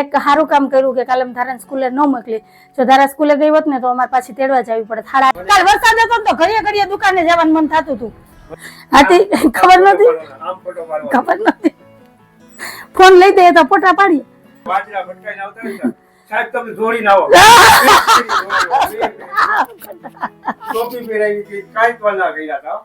એક સારું કામ કર્યું કે કાલે ધારા સ્કૂલે ન મોકલી. જો ધારા સ્કૂલે ગઈ હોત ને તો અમારે પાછી તેડવા જવી પડે. કાલ વરસાદ હતો ને તો ઘડીએ ઘડીએ દુકાને જવાનું મન થતું હતું. આથી ખબર નથી ફોન લઈ દે તો ફોટા પાડીએ. સાહેબ તમે જોડી ના આવો ટોપી પહેરાવી હતી કાઈ તો ના ગયા હતા.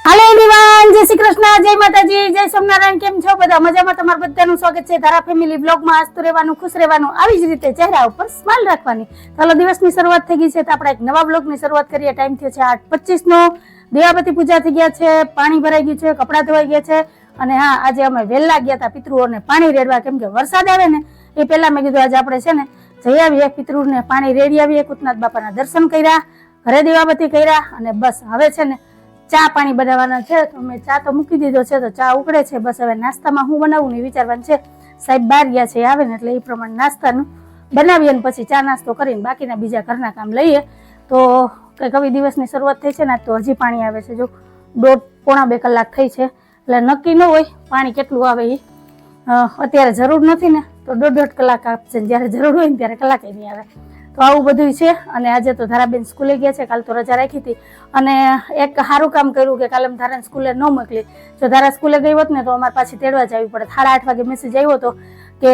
હાલો એવરીવન, જય શ્રી કૃષ્ણ, જય માતાજી, જય સોમનારાયણ. કેમ છો બધા? મજામાં? તમારું બધાનું સ્વાગત છે ધારા ફેમિલી બ્લોગમાં. હસતું રહેવાનું, ખુશ રહેવાનું, આવી જ રીતે ચહેરા ઉપર સ્માઈલ રાખવાની. ચાલો, દિવસની શરૂઆત થઈ ગઈ છે તો આપણે એક નવા બ્લોગની શરૂઆત કરીએ. ટાઈમ થયો છે 8:25 નો. દેવાપતિ પૂજા થઈ ગયા છે, પાણી ભરાઈ ગયું છે, કપડાં ધોવાઈ ગયા છે. અને હા, આજે અમે વહેલા ગયા હતા પિતૃઓને પાણી રેડવા, કેમ કે વરસાદ આવે ને એ પહેલા મેં કીધું આજે આપણે છે ને જઈ આવીએ પિતૃને પાણી રેડી આવીએ. કુતનાથ બાપાના દર્શન કર્યા, ઘરે દેવાપતિ કર્યા અને બસ હવે છે ને ચા પાણી બનાવવાના છે. તો મેં ચા તો મૂકી દીધો છે, તો ચા ઉકળે છે. બસ હવે નાસ્તામાં હું બનાવું ને વિચારવાનું છે. સાહેબ બહાર ગયા છે, આવે ને એટલે એ પ્રમાણે નાસ્તાનું બનાવીએ ને પછી ચા નાસ્તો કરીને બાકીના બીજા ઘરના કામ લઈએ. તો કંઈક હવે દિવસની શરૂઆત થઈ છે ને, તો હજી પાણી આવે છે. જો 1.5-2 કલાક થઈ છે એટલે નક્કી ન હોય પાણી કેટલું આવે એ. અત્યારે જરૂર નથી ને તો 1.5 કલાક આપશે, જ્યારે જરૂર હોય ને ત્યારે કલાકે નહીં આવે. તો આવું બધું છે. અને આજે તો ધારાબેન સ્કૂલે ગયા છે, કાલ તો રજા રાખી હતી. અને એક સારું કામ કર્યું કે કાલે ધારા સ્કૂલે ન મોકલી. જો ધારા સ્કૂલે ગઈ હોત ને તો અમારે પાછી તેડવા જવી પડે. 8:30 વાગે મેસેજ આવ્યો હતો કે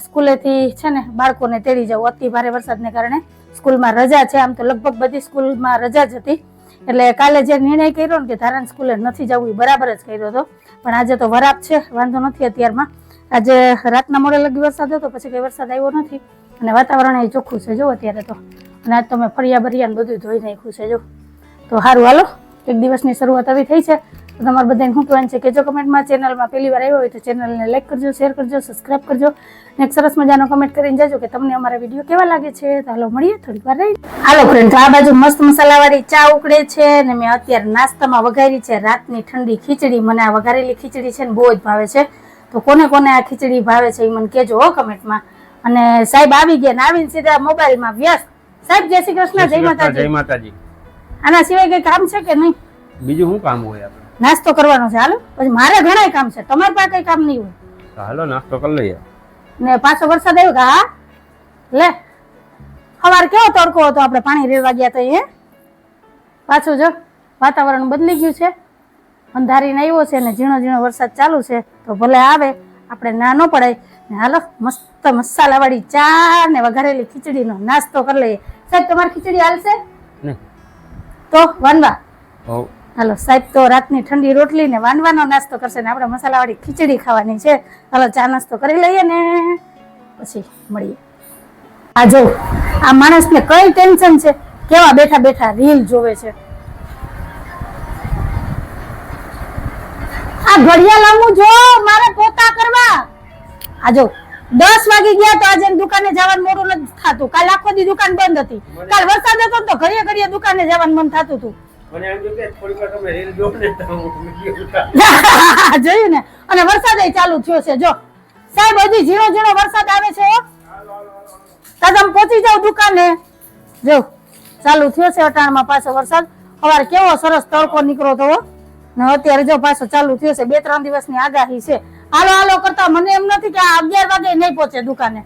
સ્કૂલેથી છે ને બાળકોને તેડી જાવ, અતિ ભારે વરસાદને કારણે સ્કૂલમાં રજા છે. આમ તો લગભગ બધી સ્કૂલમાં રજા જ હતી. એટલે કાલે જે નિર્ણય કર્યો ને કે ધારા સ્કૂલે નથી જવું એ બરાબર જ કર્યો હતો. પણ આજે તો વરાપ છે, વાંધો નથી અત્યારમાં. આજે રાતના મોડે લગી વરસાદ હતો, પછી કઈ વરસાદ આવ્યો નથી. અને વાતાવરણ એ ચોખ્ખું છે જો અત્યારે તો. અને આજ તો મેં ફરિયા ભરિયા બધું ધોઈ નાખ્યું છે જો. તો સારું, હાલો એક દિવસની શરૂઆત આવી થઈ છે. તો તમારે બધાને શું કહેવાનું છે કે જો કમેન્ટમાં ચેનલમાં પહેલી વાર આવ્યો હોય તો ચેનલને લાઈક કરજો, શેર કરજો, સબસ્ક્રાઈબ કરજો અને એક સરસ મજાનો કમેન્ટ કરીને જાજો કે તમને અમારા વિડીયો કેવા લાગે છે. તો હાલો મળીએ થોડીક વાર રહી. હાલો ફ્રેન્ડ, આ બાજુ મસ્ત મસાલાવાળી ચા ઉકળે છે ને મેં અત્યારે નાસ્તામાં વઘારી છે રાતની ઠંડી ખીચડી. મને આ વઘારેલી ખીચડી છે ને બહુ જ ભાવે છે. તો કોને કોને આ ખીચડી ભાવે છે એ મને કહેજો હો કમેન્ટમાં. અને સાહેબ આવી ગયા ને આવીને સીધા મોબાઈલમાં વ્યસ્ત. સાહેબ જય શ્રી કૃષ્ણ, જય માતાજી. જય માતાજી. આના સિવાય કઈ કામ છે કે નહીં? બીજું શું કામ હોય આપણે? નાસ્તો કરવાનો છે. હાલો, પછી મારે ઘણા કામ છે, તમારે પાસે કઈ કામ નહીં હોય. હાલો નાસ્તો કરી લઈએ. ને પાછો વરસાદ આવ્યો કે હા લે સવાર કેવો તડકો હતો, આપણે પાણી રેડવા ગયા તો એ પાછું જો વાતાવરણ બદલી ગયું છે, અંધારીને આવ્યો છે ને ઝીણો ઝીણો વરસાદ ચાલુ છે. તો ભલે આવે, આપણે ના ન પડાય. ને હાલો મસ્ત મસાલાવાળી ચા ને વઘારેલી ખીચડીનો નાસ્તો કરી લઈએ. સાહેબ તમારી ખીચડી હાલશે તો વાનવા? હાલો, સાહેબ તો રાતની ઠંડી રોટલી ને વાનવાનો નાસ્તો કરશે ને આપણે મસાલાવાળી ખીચડી ખાવાની છે. હાલો ચા નાસ્તો કરી લઈએ ને પછી મળીએ. આ જો આ માણસને કઈ ટેન્શન છે, કેવા બેઠા બેઠા રીલ જોવે છે. આ ઘડિયાળ લાંબુ જો, મારે પોતા કરવા. આ જો 10 વાગી ગયા તો આજે દુકાને જવાનું મોડું નથી થતું. કાલ આખો દી દુકાન બંધ હતી. કાલ વરસાદ હતો તો ઘડીએ ઘડીએ દુકાને જવાનું મન થતું હતું. જોયું ને? અને વરસાદ ચાલુ થયો છે જો. સાહેબ હજી ઝીણો ઝીણો વરસાદ આવે છે. તમે પહોંચી જાવ દુકાને. જો ચાલુ થયો છે અટાણમાં પાછો વરસાદ. સવારે કેવો સરસ તડકો નીકળો તો ને અત્યારે જો પાછો ચાલુ થયો છે. 2-3 દિવસની આગાહી છે. હાલો હાલો કરતા મને એમ નથી કે 11 વાગે નહીં પહોંચે દુકાને.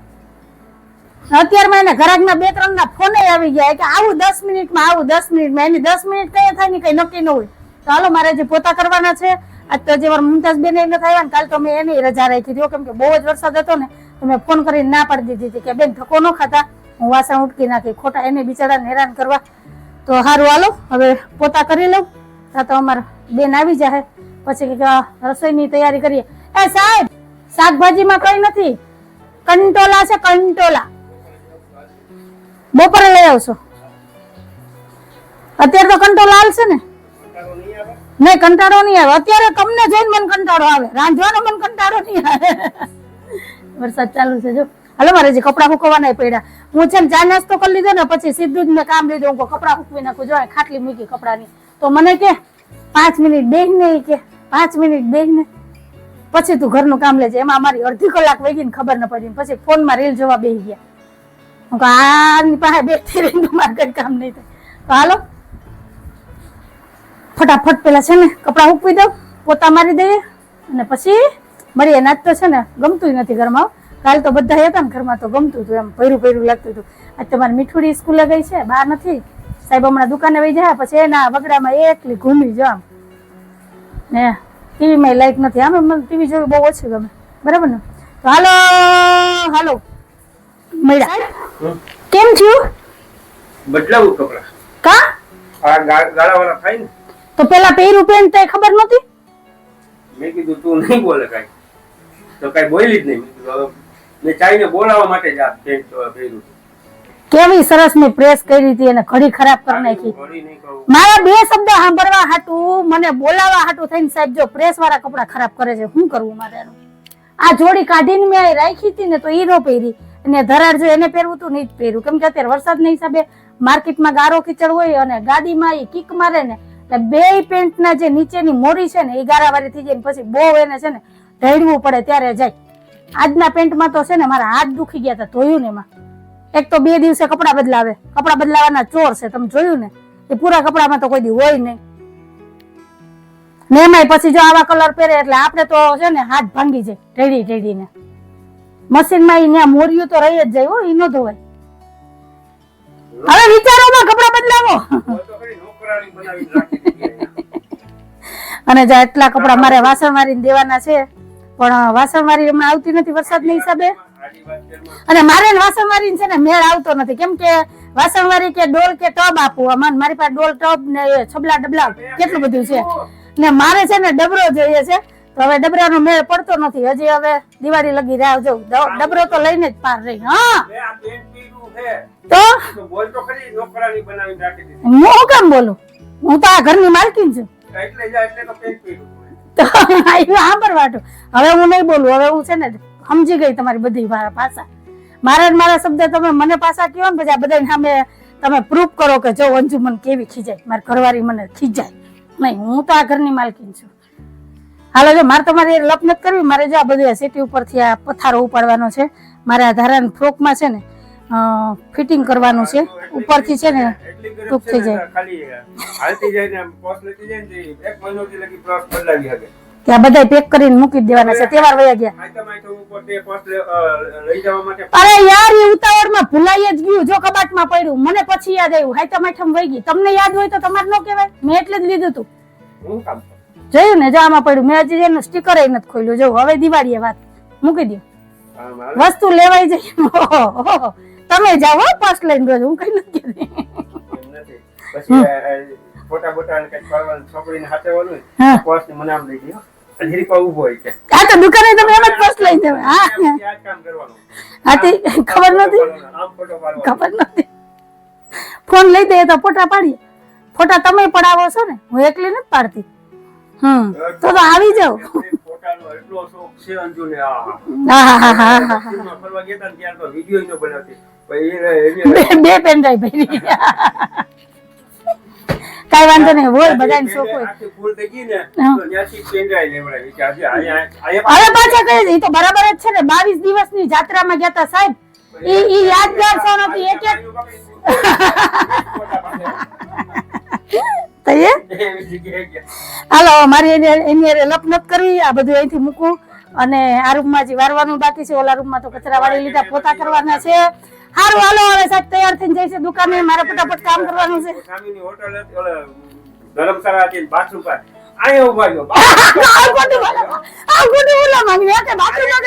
અત્યારમાં એને ઘરાકના 2-3 ના ફોન આવી ગયા કે આવું 10 મિનિટમાં, આવું 10 મિનિટમાં. એની 10 મિનિટ કઈ થાય ને કઈ નક્કી ન હોય. તો હાલો મારે જે પોતા કરવાના છે. આજ તો જે વાર મુમતાઝ બેન નથી આવ્યા ને, કાલ તો મેં એની રજા રાખી હતી કેમ કે બહુ જ વરસાદ હતો ને તો મેં ફોન કરીને ના પાડી દીધી હતી કે બેન ધક્કો ન ખાતા, હું વાસણ ઉટકી નાખી, ખોટા એને બિચારાને હેરાન કરવા. તો સારું હાલો હવે પોતા કરી લઉં, ત્યાં તો અમારા બેન આવી જાય પછી કે રસોઈની તૈયારી કરીએ. એ સાહેબ, શાકભાજીમાં કઈ નથી, કંટોલા છે, કંટોલા બપોરે લઈ આવશો. અત્યારે તો કંટોલા હાલશે ને? નહીં, કંટાળો નહીં આવે અત્યારે. તમને જોઈને મને કંટાળો આવે, રાંધવાનો મને કંટાળો નહીં આવે. વરસાદ ચાલુ છે જો. હાલો મારે જે કપડા સુકવવાના પડ્યા. હું છે ને ચા નાસ્તો કરી લીધો ને પછી સીધું જ મેં કામ લીધું. હું કપડા સુકવી નાખું, જો ખાટલી મૂકી કપડાની. તો મને કે 5 મિનિટ બેહીને, કે 5 મિનિટ બેહીને પછી તું ઘરનું કામ લેજે. એમાં અમારી અડધી કલાક વહી ગઈ ને ખબર ન પડી. પછી ફોનમાં રીલ જોવા બેસી ગયા. હું કહું આની પાસે બેઠી રહીને મારે કઈ કામ નહીં થાય. તો હાલો ફટાફટ પેલા છે ને કપડા સૂકવી દઉં, પોતા મારી દઈએ અને પછી મળીએ. નાચ તો છે ને ગમતું નથી ઘરમાં. કાલ તો બધા હતા ને ઘરમાં તો ગમતું હતું, એમ ભર્યું ભર્યું લાગતું હતું. આજ તમારી મીઠુડી સ્કૂલે ગઈ છે, બહાર નથી. સાહેબ હમણાં દુકાને વહી જાય પછી એના વગડામાં એકલી ઘૂમી જામ ને ટીવીમાં લાઈટ નથી. આમે મને ટીવી જોયું બહુ ઓછું ગમે, બરાબર ને? તો હાલો હાલો મળ્યા. કેમ થયું? બદલાવું કપડા કા આ ગાળાવાળા થાય ને તો પેલા પહેર્યું પેન્ટ તો ખબર નહોતી. મેં કીધું તું નહીં બોલે કાંઈ, તો કાંઈ બોલી જ નહીં. મેં કીધું હવે મેં ચાઈને બોલાવવા માટે જ આ પેન્ટ પહેર્યું. કેવી સરસ મેં પ્રેસ કરી હતી અને ઘડી ખરાબ કરી નાખી. ઘડી નહીં કહું. મારા 2 શબ્દ સાંભળવા હાટું, મને બોલાવા હાટું થઈને સાહેબ જો પ્રેસ વાળા કપડા ખરાબ કરે છે. શું કરવું મારે એનું? આ જોડી કાઢીને મેં રાખી હતી ને તો ઈ નો પહેરી, અને ધરાડ જો એને પહેરવું તું નહીં જ પહેર્યું. કેમ કે અત્યારે વરસાદના હિસાબે માર્કેટમાં ગારો કીચડ હોય અને ગાડીમાં એ કિક મારે ને એટલે 2 પેન્ટના જે નીચેની મોરી છે ને એ ગારાવાળી થઈ જાય ને પછી બહુ એને છે ને ઢળવું પડે ત્યારે જાય. આજના પેન્ટમાં તો છે ને મારા હાથ દુખી ગયા હતા ધોયું ને એમાં. એક તો 2 દિવસે કપડા બદલાવે, કપડા બદલાવાના ચોર છે, તમે જોયું ને? એ પૂરા કપડામાં તો કોઈ દી હોય નહીં ને એમાંય પછી જો આવા કલર પહેરે એટલે આપણે તો છે ને હાથ ભાંગી જાય ઢળી ઢળીને. મશીનમાં ઈ મોરિયું તો રહી જ જાય હો, ઈ નો ધોવાય. હવે વિચારોમાં કપડા બદલાવો. તો ખરી નોકરાણી બનાવી રાખી દીધી. અને જો એટલા કપડા મારે વાસણ મારીને દેવાના છે, પણ વાસણ મારી હમણાં આવતી નથી વરસાદના હિસાબે. અને મારે વાસણ મારીને છે ને મેળ આવતો નથી. કેમ કે વાસણ વારી કે ડોલ કે ટબ આપવું, મારી પાસે ડોલ ટબ ને છબલા ડબલા કેટલું બધું છે ને મારે છે ને ડબરો જોઈએ છે. તો હવે ડબરાનો મેળ પડતો નથી. હજી હવે દિવાળી લગી રાહ જોઉં. ડબરો તો લઈને જ પાર રહી. હા મેં આ પેન્ટ પહેર્યું છે તો બોલ તો ખરી નોકરાણી બનાવી રાખી દીધી. હું શું કામ બોલું? હું તો આ ઘરની માલકીન છું. એટલે જ એટલે તો પેન્ટ પહેર્યું. તો સાંભળવાટું હવે હું નહીં બોલું. હવે હું છે ને સમજી ગઈ તમારી બધી પાસા. મારા શબ્દ તમે મને પાસા કહો ને પછી આ બધા સામે તમે પ્રૂફ કરો કે જો અંજુ મને કેવી ખીજાય, મારી ઘરવાળી મને ખીજાય નહીં. હું તો આ ઘરની માલકીન છું. હાલો જો મારે તમારે લપ નથી કરવી. મારે જો આ બધું સિટી ઉપરથી આ પથારો ઉપાડવાનો છે. મારે આ ધારાની ફ્રોકમાં છે ને ફિટિંગ કરવાનું છે. ઉપરથી છે ને ટૂંક થઈ જાય. ખાલી હાલતી જાય ને પોસ્ટ લેતી જાય ને 1 મહિનોથી લગી પ્લસ બદલાવી શકે. ત્યાં બધા પેક કરીને મૂકી દેવાના છે. તહેવાર વયા ગયા. અરે યાર એ ઉતાવળમાં ભૂલાઈ જ ગયું. જો કબાટમાં પડ્યું મને પછી યાદ આવ્યું. હાઈતમ આઈટમ વહી ગઈ. તમને યાદ હોય તો તમારે ન કહેવાય. મેં એટલે જ લીધું હતું. જોયું ને જો આમાં પડ્યું. મેં હજી એનું સ્ટીકર નથી ખોલ્યું. જો હવે દિવાળીએ વાત મૂકી દો. વસ્તુ લેવાઈ જાય. તમે જાઓ પર્સ લઈને રોજ. હું કઈ નથી કહેતી. પછી ફોટા બોટા ને કઈ કરવાનું છોકરીને હાથેવાનું પર્સ ને મને આમ લઈ ગયો. હજી પર ઉભો હોય કે આ તો દુકાને તમે એમ જ પર્સ લઈ જાવ. હા આ કામ કરવાનું. આથી ખબર નથી. આમ ફોટો પાડવાનો. ખબર નથી. ફોન લઈ દે તો ફોટા પાડીએ. ફોટા તમે પડાવો છો ને, હું એકલી નથી પાડતી. તો આવી જાવ. ફોટાનો એટલો શોખ છે અંજુને. ફરવા ગયા હતા ત્યારે તો વિડિયો ન બનાવતી. બે પેન ડ્રાઈવ ભરી. કઈ વાંધો નહીં હોય, બધાને શોખ હોય. ફૂલ થઈ ગઈ ને તો ત્યાંથી પેન ડ્રાઈવ લેવડાવી કે આજે હવે પાછા કહે એ તો બરાબર જ છે ને. 22 દિવસની જાત્રામાં ગયા હતા સાહેબ. ઈ યાદગાર છે નથી એક એક. હાલો મારી એની લપ નપ કરવી. આ બધું અહીંથી મૂકવું અને આ રૂમમાં જે વારવાનું બાકી છે. ઓલા રૂમમાં તો કચરા વાળી લીધા, પોતા કરવાના છે. હારું હાલો હવે સાહેબ તૈયાર થઈને જઈશે દુકાને. મારે ફટાફટ કામ કરવાનું છે. સામેની હોટલ હતી ઓલે ધર્મશાળા હતી બાથરૂમ પર અહીંયા ઉભા રહ્યો. આ ખોટું બોલા માંગી કે બાથરૂમ માં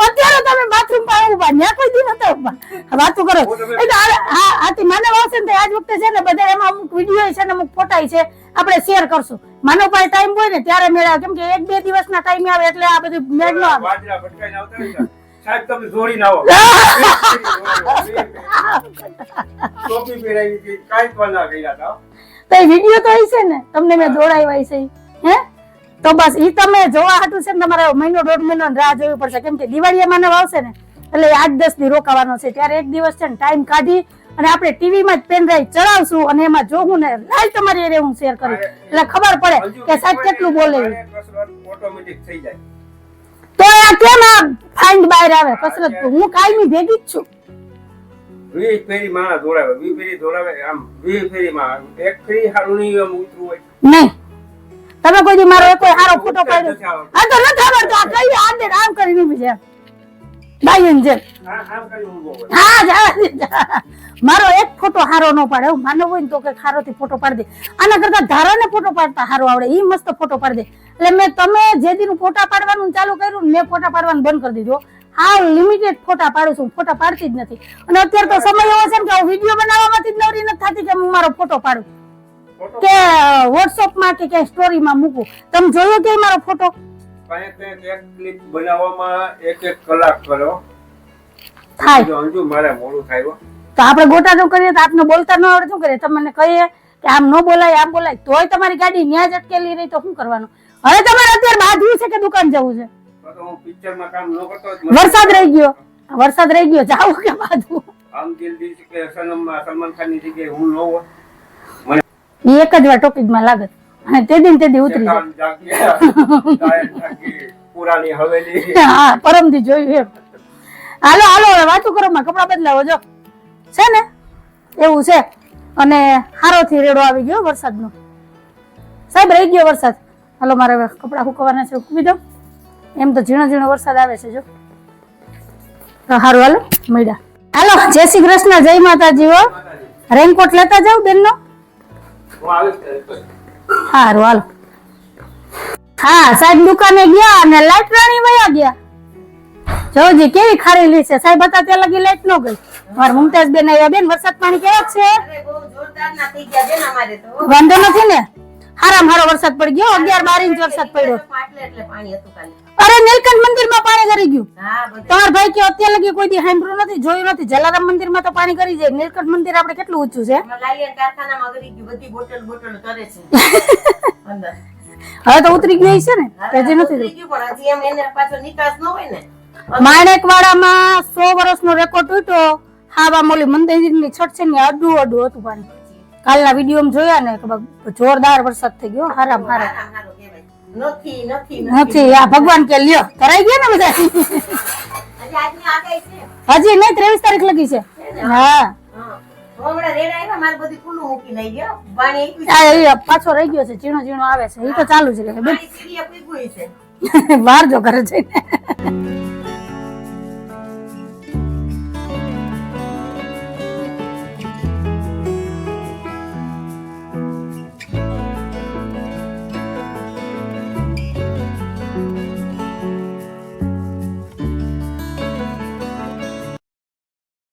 અત્યારે તમે બાથરૂમ માં ઉભા ન્યા કોઈ દી નતા ઉભા વાતો કરો એટલે હા આથી માનવ આવશે ને આજ વખતે છે ને બધા એમાં અમુક વિડીયો છે ને અમુક ફોટા છે આપણે શેર કરશું. માનવ પાસે ટાઈમ હોય ને ત્યારે મેળા કેમ કે 1-2 દિવસના ટાઈમ આવે એટલે આ બધું મેળ ન આવે. બાજરા ભટકાઈને આવતા ને સાહેબ તમે જોડીને આવો. ટોપી પહેરાવી હતી, કાંઈ પણ ના કર્યા હતા. તો એ વિડીયો તો હશે ને તમને મેં દોડાવ્યા છે હે તો બસ ઈ તમે જોવા હાટું છે ને તમારે 1-1.5 મહિનો રાહ જોવી પડશે કેમ કે દિવાળીએ માનવ આવશે ને એટલે 8-10 દી રોકાવાનો છે ત્યારે એક દિવસ છે ને ટાઈમ કાઢી અને આપણે ટીવી માં જ પેન ડ્રાઈવ ચડાવશું અને એમાં જોવું ને લાઈવ તમારી હારે હું શેર કરીશ એટલે ખબર પડે કે સાહેબ કેટલું બોલે ઓટોમેટિક થઈ જાય. તો આ કેમ આ ફાઇન્ડ બહાર આવે કસરત હું કાયમી ભેગી જ છું. 20 ફેરી માણસ દોડાવે, 20 ફેરી દોડાવે, આમ 20 ફેરીમાં એક ફેરી હારું નહીં આમ ઉતરું હોય. નહીં તમે કોઈ દી મારો એક કોઈ સારો ફોટો પાડ્યો આ તો નથી આવડતો આ કઈ આડે આમ કરીને ઊભી છે બાયન છે આમ કરી ઊભો હોય. હા મારો એક ફોટો હારો ન પાડે હું માનવ હોય ને તો કે હારો થી ફોટો પાડી દે આના કરતા ધારાને ફોટો પાડતા હારો આવડે ઈ મસ્ત ફોટો પાડી દે એટલે મેં તમે જે દીનું ફોટા પાડવાનું ચાલુ કર્યું ને મેં ફોટા પાડવાનું બંધ કરી દીધો. હા લિમિટેડ ફોટા પાડું છું ફોટા પાડતી જ નથી અને અત્યારે તો સમય એવો છે ને કે વિડીયો બનાવવામાંથી જ નવરી નથી થતી કે હું મારો ફોટો પાડું કે વોટ્સએપ માં કે ક્યાંય સ્ટોરી માં મૂકું. તમે જોયો કે મારો ફોટો એક ક્લિપ બનાવવામાં 1 કલાક કરો થાય જો અંજુ મારે મોડું થાય હો. તો આપણે ગોટા નો કરીએ તો આપને બોલતા ન આવડે શું કરીએ તમને કહીએ કે આમ ન બોલાય આમ બોલાય તોય તમારી ગાડી ન્યા જ અટકેલી રહી તો શું કરવાનું. હવે તમારે અત્યારે બાંધવું છે કે દુકાન જવું છે? તો હું પિક્ચરમાં કામ ન કરતો જ વરસાદ રહી ગયો જાવ કે બાંધવું આમ દિલ દિલ કે સલમાન ખાન ની જગ્યાએ હું ન હોય એ એક જ વાર ટોપિક માં લાગે અને તે દિન ઉતરી જાય. પુરાની હવેલી હા પરમથી જોયું એમ. હાલો હવે વાતું કરો માં કપડા બદલાવો જો છે ને એવું છે અને હારોથી રેડો આવી ગયો વરસાદનો. સાહેબ રહી ગયો વરસાદ. હાલો મારે હવે કપડા સુકવવાના છે મૂકી દો. એમ તો ઝીણો વરસાદ આવે છે જો હારું હાલો મળ્યા. હાલો જય શ્રી કૃષ્ણ જય માતાજી હો. રેનકોટ લેતા જાવ બેન નો. હારું હાલો. હા સાહેબ દુકાને ગયા અને લાઈટ રાણી વયા ગયા. જોજી કેવી ખારેલી છે સાહેબ હતા ત્યાં લગી લાઈટ ન ગઈ. મારા મુમતાજ બેન આવ્યા. બેન વરસાદ પાણી કેવા છે? વાંધો નથી ને હારામ હારો વરસાદ પડી ગયો 11-12 ઇંચ વરસાદ પડ્યો. અરે નીલકંઠ મંદિર માં પાણી કરી ગયું. તમારા ભાઈ કે અત્યાર લગી કોઈ દી સાંભળ્યું નથી જોયું નથી. જલારામ મંદિર માં તો પાણી કરી જાય. નીલકંઠ મંદિર આપણે કેટલું ઊંચું છે. હવે તો ઉતરી ગઈ છે ને હજી નથી. માણેકવાડામાં 100 વર્ષનો રેકોર્ડ તૂટ્યો. હાવા મોલી મંદિર ની છત છે ને અડું હતું પાણી. કાલના વિડીયો જોયા ને જોરદાર વરસાદ થઈ ગયો. હારામ હારા નથી આ ભગવાન કે લ્યો કરાઈ ગયા ને બધા. હજી નહીં 23 તારીખ લગી છે. હા પાછો રહી ગયો છે ઝીણો આવે છે એ તો ચાલુ જ રહે. વાર જો કરે છે.